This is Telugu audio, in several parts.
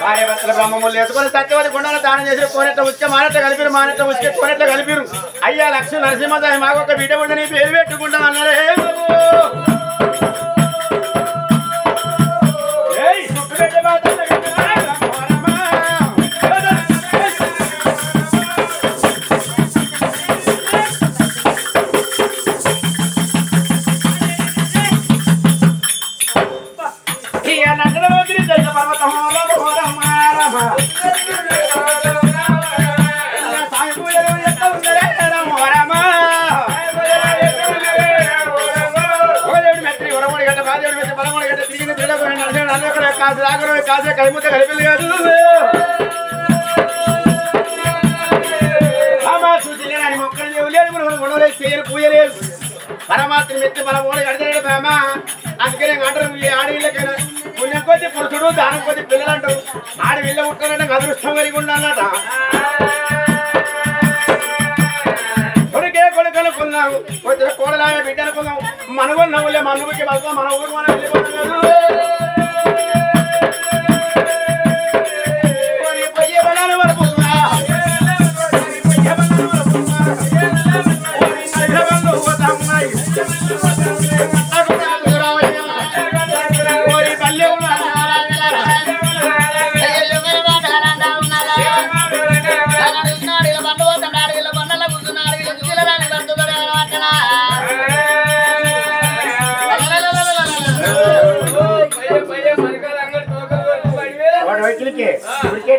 భార్య భర్తల బ్రహ్మములు ఎత్తుకొని సత్యవతి గుండాలు దానం చేసి కోనెట్ల ఉచ్చ మానెట్ల కలిపిరు మానెట్ల ఉచ్చ కోనెట్ల కలిపిరు అయ్యా లక్ష్మీ నరసింహదాయి మాకొక బిడ్డ ఉంటే నీ పేరు పెట్టుకుంటాం అన్నారే కాసే కైముత కలిపి కాదు మొక్కలు లేవు లేదు ఉండలేదు చేయలు పూయలేదు పరమాత్మ మెత్తి మన ఊళ్ళో కడతాడు బామా అందుకనే అంటారు ఈ ఆడవిళ్ళకైనా పుణ్యం కొద్ది పురుషుడు దానం కొద్ది పిల్లలు అంటారు ఆడవిళ్ళ ఉంటారంటే అదృష్టం కలిగి ఉండాలన్నట కొడుకే కొడుకు అనుకున్నాము కొద్దిగా కోడలాగా బిడ్డ అనుకున్నాం మనగొన్న ఊళ్ళే మన ఊరికి వెళ్తాం మన ఊరు మనం వెళ్ళిపోతున్నాము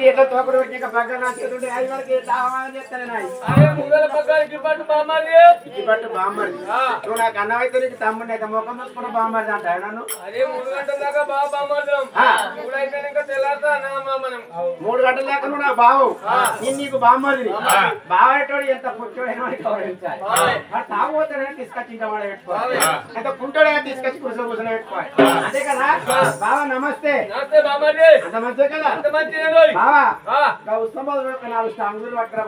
ఎట్లా తోకడు పెట్టిన పక్కన అది వరకు బామ్మది నువ్వు నాకు అన్నం అయితే నీకు తమ్ముడిని అయితే ముఖం చూసుకుంటూ బామ్మది అంట నన్ను 3 గంటల దాకా నువ్వు నా బావు నేను నీకు బామ్మది బావేటోడు ఎంత పుట్టోడైనా గౌరవించాలి తాగుతాడైనా తీసుకొచ్చి ఇంకా వాడు పెట్టుకోవాలి అంటే కుంటోడైనా తీసుకొచ్చి కూర్చొని పెట్టుకోవాలి అంతే కదా బావ నమస్తే అంత మంచిదే కదా బావా ఉత్సవాలు 4 స్టాంగులు పట్టుకురా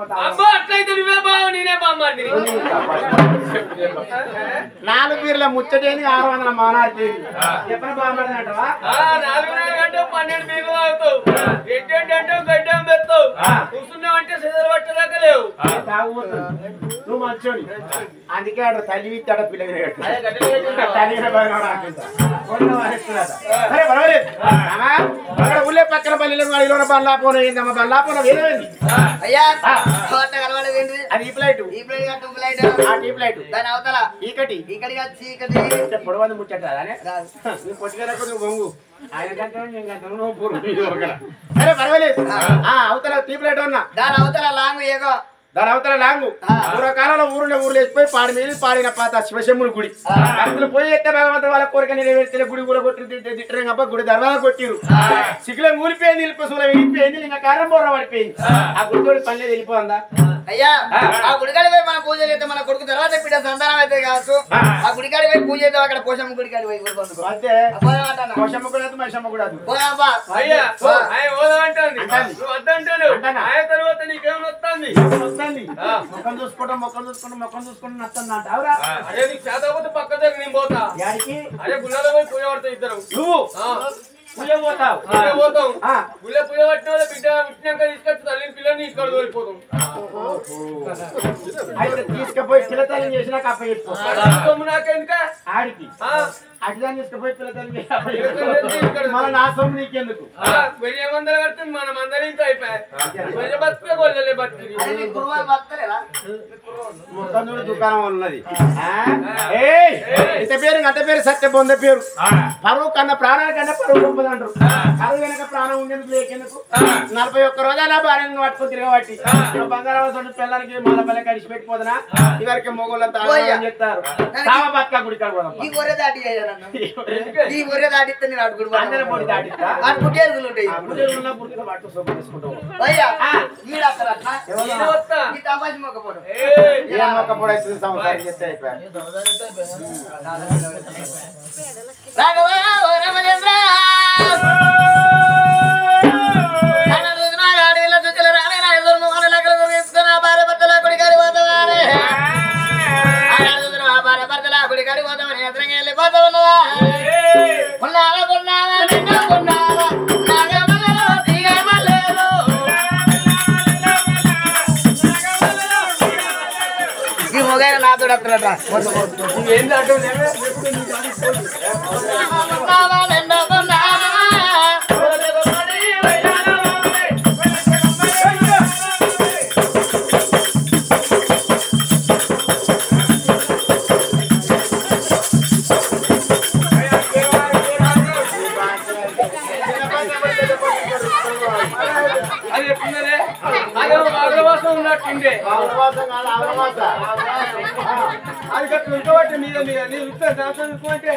4 పీర్ల ముచ్చటేని 600 మానాడు చెప్పిన బాగుంటుంది అంటవా 12 పీర్లు తాగుతావు ఏంటంటే గడ్డం పెడతావు కూర్చున్నావంటే సిద్ధలు పట్టదాకా లేవు నువ్వు మంచోని అందుకే ఆడ తల్లి విత్తాడ పిల్లలు ఊళ్ళే పక్కన పల్లెలు అడిగిన బల్లాపోన ఏందమ్మా బల్లాపోన వేరేది అయ్యా అది ఈ ప్లేట్ ఆ టీ ప్లేట్ దాని అవతల ఈకటి చీకటి పొడవది ముచ్చట నువ్వు పొట్టుకెళ్ళకు నువ్వు బొంగు ఆయన కంటే నువ్వు పూర్వం సరే పర్వాలేదు అవతల టీ ప్లేట్ ఉన్నా దాని అవతల లాంగ్ ఏగో దాని అవతల లాంగు పూర్వకాలంలో ఊరులో వేసిపోయి పాడి మీద పాడిన పాత శివశంభుని గుడి అసలు పోయి ఎత్తే భగవంతుడు వాళ్ళ కోరిక నెరవేర్చిన గుడి కూడా కొట్టి తిట్టరంగప్ప గుడి దర్వాజా కొట్టిరు సిగ్గులో ఊలిపోయింది నిలిపసూల వెళ్ళిపోయింది ఇంకా కారం బోర్ర పడిపోయింది ఆ గుడితోటి పని వెళ్ళిపోందా అయ్యా ఆ గుడికాడి పోయి మన పూజ చేస్తే మన కొడుకు తర్వాత బిడ్డ సంతానం అయితే కావచ్చు ఆ గుడికాడి పోయి పూజ చేద్దాం అక్కడ పోషమ్మ గుడికాడి పోయి అంతే పోషమ్మ కూడా మహిషమ్మ కూడా ముఖం చూసుకుంటాం నచ్చింది అంట అవురా అదే నీకు చేతపోతే పక్క దగ్గర నేను పోతా అదే గుళ్ళలో పోయి పూజ పడతావు ఇద్దరు నువ్వు పూజ పోతావు గుళ్ళ పూజ పట్టిన వాళ్ళ బిడ్డ పుట్టినాక తీసుకొచ్చి తల్లిని పిల్లల్ని ఇక్కడ తోలిపోతాం అయితే తీసుకుపోయి పిల్లతల్లిని చేసినాక అప్ప నాకెందుక ఆడికి అటుదాన్ని తీసుకుపోయి పిల్లతల్లి మన నా సొమ్ము నీకెందుకు 1000 కడుతుంది మనం అందరం ఇంత అయిపోయాయి బతుకే గొల్లలే బతుకు ముఖందుడు దుకాణం ఉన్నది ఇంత పేరు అంత పేరు సత్య బొంద పేరు పరువు కన్నా ప్రాణాల కన్నా పరువు గొప్పది అంటారు కరువు వెనక ప్రాణం ఉండేందుకు లేకెందుకు 41 రోజులు అలా భార్యను పట్టుకుని తిరగబట్టి బంగారం పిల్లలకి మళ్ళీ పల్లె కడిచి పెట్టిపోతున్నా ఇవరికి మొగోళ్ళంతా చెప్తారు బతుక గుడి దాటిస్తే నేను అడుగుడు అందరి పొడి దాటిస్తా పుట్టేరుగులు ఉంటాయి మొక్కపోవడం సంవత్సరం చేస్తే అయిపోయారు ఉన్న ఈ మొగైన నాతో వస్తున్నట్రా ఏంటంటే అది చెప్తుందే అదే అగ్రవాసం ఉన్నట్టుండే అది కట్టు ఇంకోటి మీద మీద నీ ఉత్తర దాంట్లో ఇంకోటి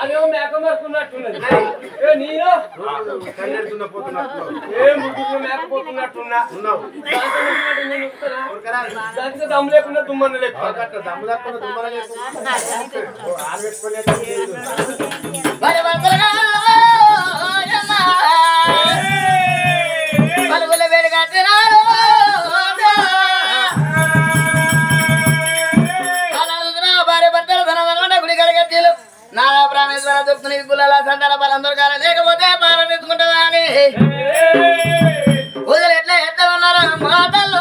అదేమో మేక మరుకున్నట్టున్నది నేను ఏ ముగ్గురు మేకపోతున్నట్టున్నా దానికి దమ్ము లేకుండా దుమ్మన్న లెక్క పలుగుల వేడిగా తినాలి భార్య భర్తలు ధనధన గుడి కడగలు నారా ప్రాణేశ్వర దొరుకుతున్న గుళ్ళ సంతాన బలం దొరకాలి లేకపోతే పాలన తీసుకుంటుందా అని పూజలు ఎట్లా ఎట్లా ఉన్నారు మాటలు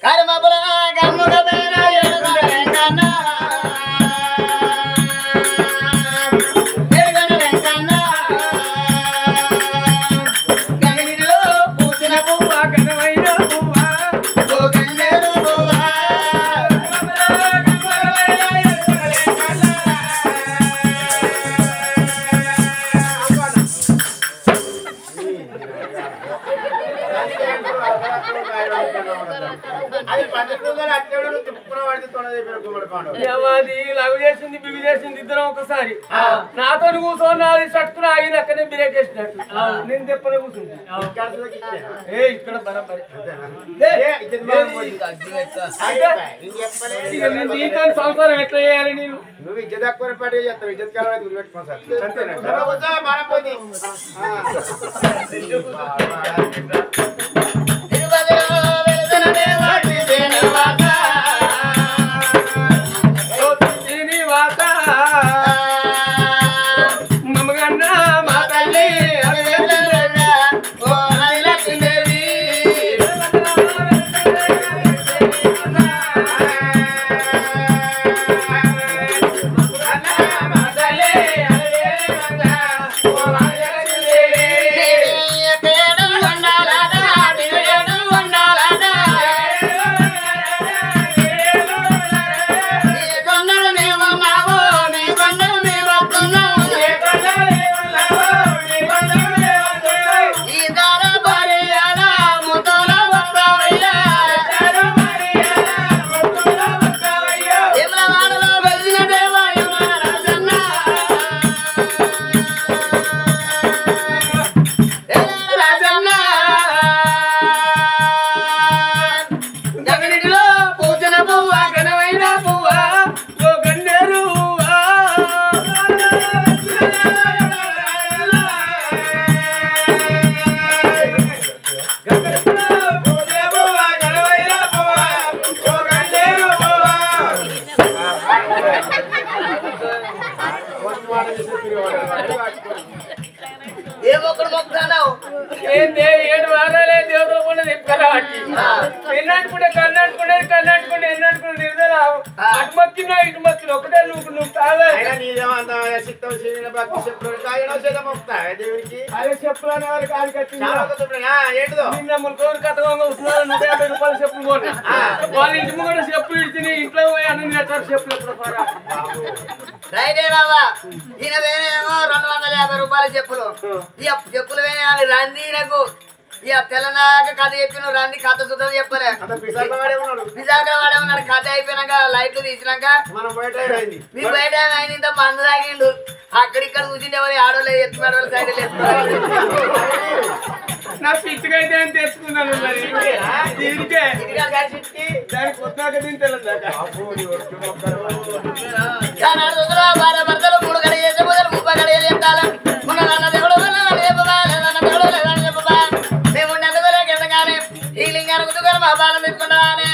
కర్మపుల కర్ముక లవ్ చేసింది బిగి చేసింది ఇద్దరం ఒకసారి నాతో కూర్చొని నాది సట్టుకుని ఆగి అక్కడే బ్రేక్ వేసినట్టు నేను చెప్పనే కూర్చుంది ఏ ఇక్కడ బరాబరి నీతో సంసారం ఎట్లా చేయాలి నేను నువ్వు ఇజ్జత్ తక్కువ పాటే చేస్తావు ఇజ్జత్ కావాలి గురిపెట్టుకో సార్ అంతేనా వాళ్ళ ఇంటి ముందు చెప్పులు ఇచ్చి ఇంట్లో పోయి అన్ని చెప్పులు రైటే రావా ఈయన వేరేమో 250 రూపాయల చెప్పులు చెప్పులు వేయాలి రందీనకు ఇక తెల్లనాక కథ చెప్పిన రండి కథ సుతం చెప్పలే విశాఖ వాడేమన్నాడు కథ అయిపోయినాక లైట్లు తీసినాక మీకు బయట ఆయన ఇంత మందు తాగిండు అక్కడిక్కడ కూర్చుంటే మరి ఆడోళ్ళు ఎత్తున్నారు సైడ్ నా పిచ్చిగా అయితే అని తెచ్చుకున్నాను మరి దీనికే దాని కొత్త దీని తెల్లదాకా భార్య భర్తలు 3 గడియ చేసే మొదలు 30 గడియలు చెప్తాను మొన్న నన్న దేవుడు చెప్పబా మేము నెలగలేకెళ్ళగానే ఈ లింగానికి దుకాణం మా బాలం పెట్టుకున్నానే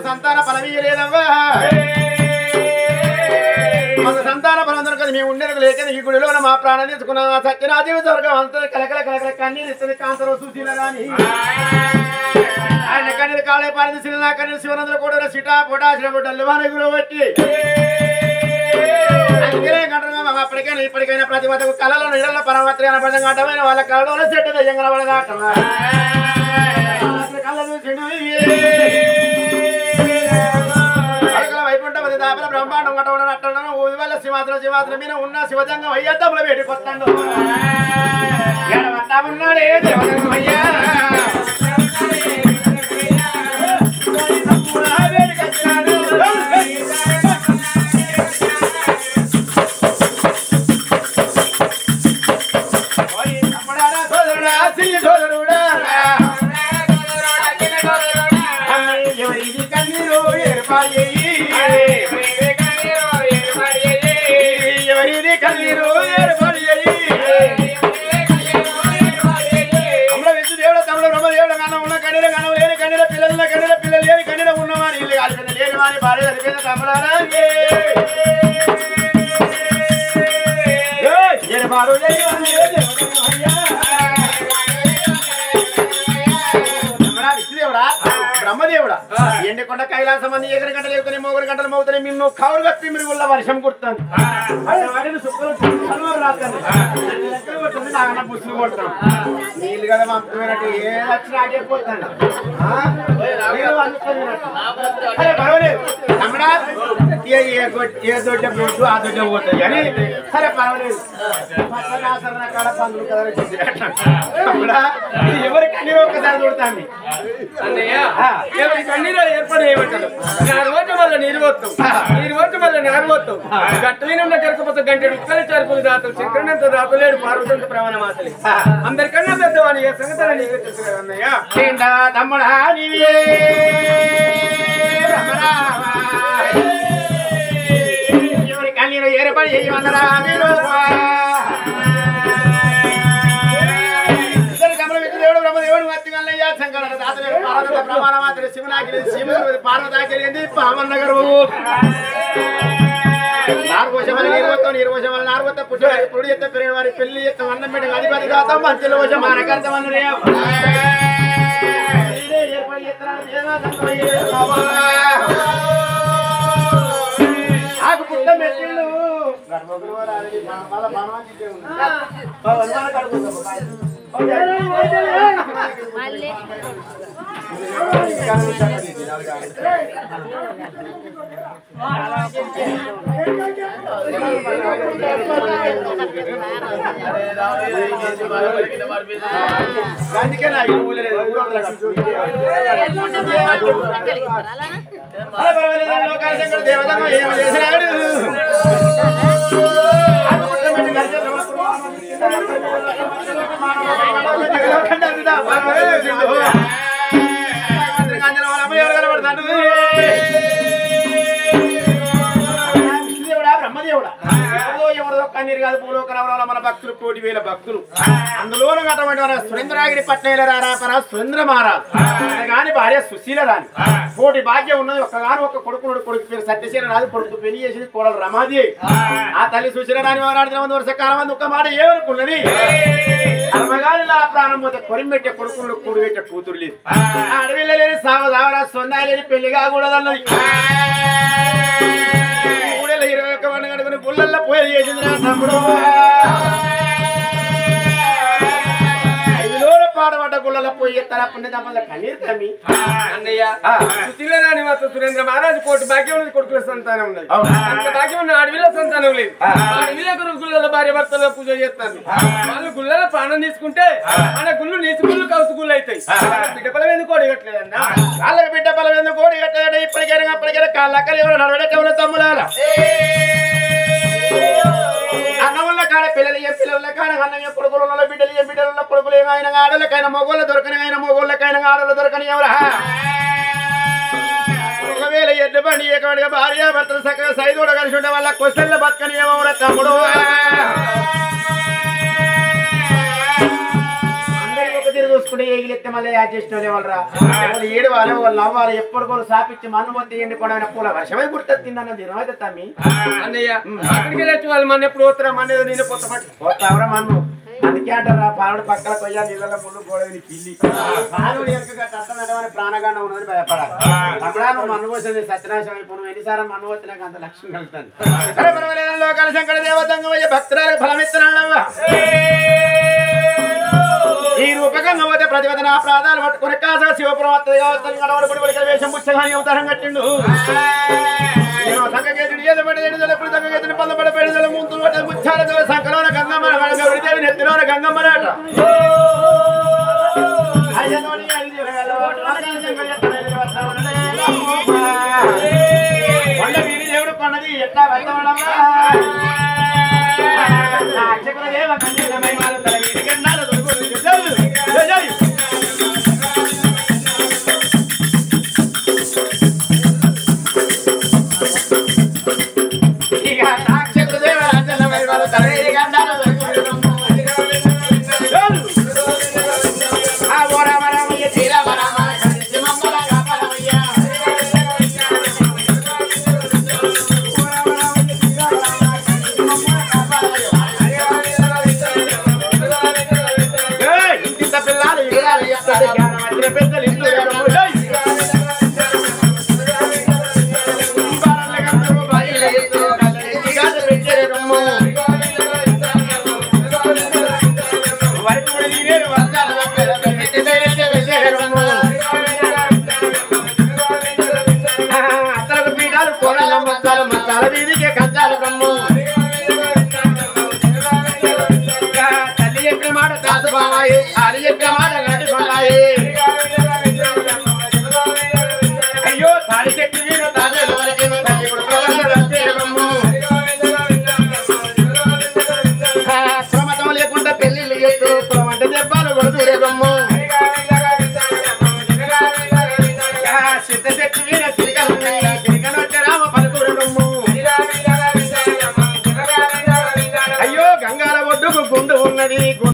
సంతాన ఫలమీయలేదవ్వా మన సంతాన ఫలందరూ కదా మేము ఉండేది లేక ఈ గుడిలో మా ప్రాణం తీసుకున్నాం సత్యనాదేవి స్వర్గం అంతా కలకల కలకల కన్నీరు ఇస్తుంది కాంతలో చూసిన కానీ ఆయన కన్నీరు కాళే పారింది శిలనా కన్నీరు శివనందులు కూడా సిటా పొటా శిలబొడ్డల్లు వాన బట్టి అప్పటికైనా ఇప్పటికైనా ప్రతి ఒక్క కళలో నీళ్ళ పరమాత్రి అనపడంగా అడ్డమైన వాళ్ళ కళలో చెట్టు దయ్యంగా పడగాట కళ్ళ చూసిండు వైకుంఠపతి దాపల బ్రహ్మాండం కట్టవడం అట్టడం ఊది వల్ల సింహాసనం మీద ఉన్న శివజంగం అయ్యా తమ్ముడు వేడి కొత్తాడు ఉన్నాడే దేవజంగం అయ్యా ఎవరిది కన్నీరు ఏర్పాటు దేవుడు తమ్ముడు బ్రహ్మదేవుడు కన్నా ఉన్న కన్నీర కనం లేని కన్నీర పిల్లల పిల్లలు లేని కన్నీర ఉన్నవారి ఇల్లు కాల్పింది లేని వారి భార్య చనిపోయిన తమ్ముడారా ఏర్పాటు విష్ణుదేవుడా బ్రహ్మదేవుడా ఎండకొండ కైలాసం మంది 1 గంటలు లేకునే 3 గంటలు మౌతనే నిన్ను కౌరు కత్తి మిరుగుల వర్షం కుడుతాను నాకన్నా పుస్తులు కొడతాను నీళ్ళు కదా పంపినట్టు ఏ వచ్చినా ఆగిపోతాను పర్వాలేదు తమ్ముడా ఏ దొడ్డ బొడ్డు ఆ దొడ్డ పోతాయి కానీ సరే పర్వాలేదు కాడ పందులు కదా తమ్ముడా ఎవరి కన్నీరు ఒక్కసారి చూడతాను అన్నయ్య కన్నీరు ఏర్పాటు చేయబట్టారు నాలుగు వల్ల నీరు పోతాం నీరు పోతే మళ్ళీ నారు పోతాం గట్టు మీద ఉన్న కరకపోతే గంట ఉక్కలు చరుపులు దాతలు చక్రంతో దాతలేడు పార్వతంతో ప్రమాణ మాతలే అందరికన్నా పెద్దవాని ఏ సంగతి నీకు తెలుసు కదా అన్నయ్య తమ్ముడా నీవే ఎవరి కన్నీరు ఏర్పాటు చేయమన్నారా మీరు దేవుడు బ్రహ్మదేవుడు మత్తిగల్లయ్య శంకర దాతలేడు పార్వత ప్రమాణ మాతలే శివనాకి శివుడు పార్వతాకి పామన్నగరు నార్వోషమని నిర్వోషమని నార్వత పుడి ఎత్త పెరిగిన వారి పెళ్లి ఎత్త అన్నం పెట్టి అధిపతి దాతం మంచిలో వశం మనకర్థం అన్నరే ఆకు పుట్ట మెట్టిళ్ళు అందుకే నాకు దేవతమ్మ ఏం చేసినాడు బ్రహ్మదేవుడా ఎవరిదో కన్నీరు కాదు పూలోక నవరాల మన భక్తులు 1,000,000 భక్తులు అందులోనూ అటువంటి సురేంద్రగిరి పట్నంలో రారా సురేంద్ర మహారాజు కానీ భార్య సుశీల రాని 1,000,000 భాగ్యం ఉన్నది ఒక్కగాను ఒక కొడుకు పేరు సత్యశీల రాజు కొడుకు పెళ్లి చేసింది కోడలు రమాది ఆ తల్లి సుశీల రాని వారాడిన 1 వర్ష కాలం ఒక్క మాట ఏమనుకున్నది అమ్మగారి ప్రాణం పోతే కొరిమెట్టే కొడుకులు కూడిపెట్టే కూతురు లేదు అడవిలో లేని సావదావరా సొందాయి లేని పెళ్లి కాకూడదన్నది 321 మంది కడుకుని గుళ్ళల్లో పోయి చేసింది రా తమ్ముడు పాడబడ్డ గుళ్ళలో పోయి ఎత్తారా పుణ్యదమ్మల కన్నీరు తమ్మి అన్నయ్య సుశీలరాణి మాత్రం సురేంద్ర మహారాజు కోటి భాగ్యం ఉన్నది కొడుకుల సంతానం ఉన్నది అంత భాగ్యం ఉన్న అడవిలో సంతానం లేదు అడవిలో గుళ్ళలో భార్య భర్తలో పూజ చేస్తారు వాళ్ళు గుళ్ళలో ప్రాణం తీసుకుంటే మన గుళ్ళు నీసు గుళ్ళు కౌసు గుళ్ళు అవుతాయి బిడ్డ బలం ఎందుకు ఓడిగట్లేదన్నా వాళ్ళకి బిడ్డ బలం ఎందుకు ఓడిగట్లేదంటే ఇప్పటికైనా అప్పటికైనా కాళ్ళక్కలు ఎవరు నడవడేటప్పుడు తమ్ముడాల అన్నముల కాడ పిల్లల కాడ అన్నయ్య కొడుకుల బిడ్డలు బిడ్డల కొడుకులు ఏమైనా ఆడలకైనా మొగోళ్ళ దొరకని అయినా మొగోళ్ళకైనా ఆడలు దొరకని ఎవరా ఒకవేళ ఎడ్ల బండి ఏకవాడిగా భార్య భర్తలు చక్కగా సైదూడ కలిసి ఉండే వాళ్ళ క్వశ్చన్ల బతకని ఏమవురా తమ్ముడు చూసుకుంటే ఏగిలెత్తే మళ్ళీ యాడ్ చేసిన వాళ్ళరా వాళ్ళు ఏడవాలి వాళ్ళు నవ్వాలి ఎప్పటికోళ్ళు సాపిచ్చి మన్ను మొత్తం ఎండిపోవడం పూల వర్షమై గుర్తు తిందన్న దినమైతే తమ్మి అన్నయ్య అక్కడికి వచ్చి వాళ్ళు మన ఎప్పుడు పోతారా మన నేను పోతావరా మన్ను అందుకే అంటారా పాలుడు పక్కల కొయ్యా నీళ్ళ ముళ్ళు గోడని పిల్లి పాలుడు ఎక్కగా తట్టనడమని ప్రాణగాండ ఉన్నది భయపడాలి అప్పుడా నువ్వు మన్ను పోసేది సత్యనాశం అయిపోను ఎన్నిసార్లు మన్ను పోతే అంత లక్ష్యం కలుగుతుంది లోకాల శంకర దేవతంగా భక్తురాలకు ఫలమిస్తున్నాడవ్వా ఈ రూపకంగా పోతే ప్రతిపదన ప్రాధాలు పట్టుకుని కాసా శివపురం వస్తుంది కావచ్చు గడవడి వేషం పుచ్చగాని అవతారం కట్టిండు సంగకేతుడు ఏదపడి ఎప్పుడు సంగకేతుని పల్లపడ పెడుదల ముందు ముచ్చాలతో సంకలోన గంగమ్మ విడిదేవి నెత్తిలోన గంగమ్మరాట కొండ వీరి దేవుడు కొన్నది ఎట్లా వెళ్తామడమ్మా అక్షకుల దేవ కన్యకమై మారుతారు వీరి గండాలు అయ్యో తాడి చెట్టు ప్రమతం లేకుండా పెళ్లి అంటే దెబ్బలు కొడుతురేదమ్ము సిద్ధ చెట్టు మీద సిరికనొచ్చే రామ పలుకురమ్ము అయ్యో గంగాల ఒడ్డుకు గుండు ఉన్నది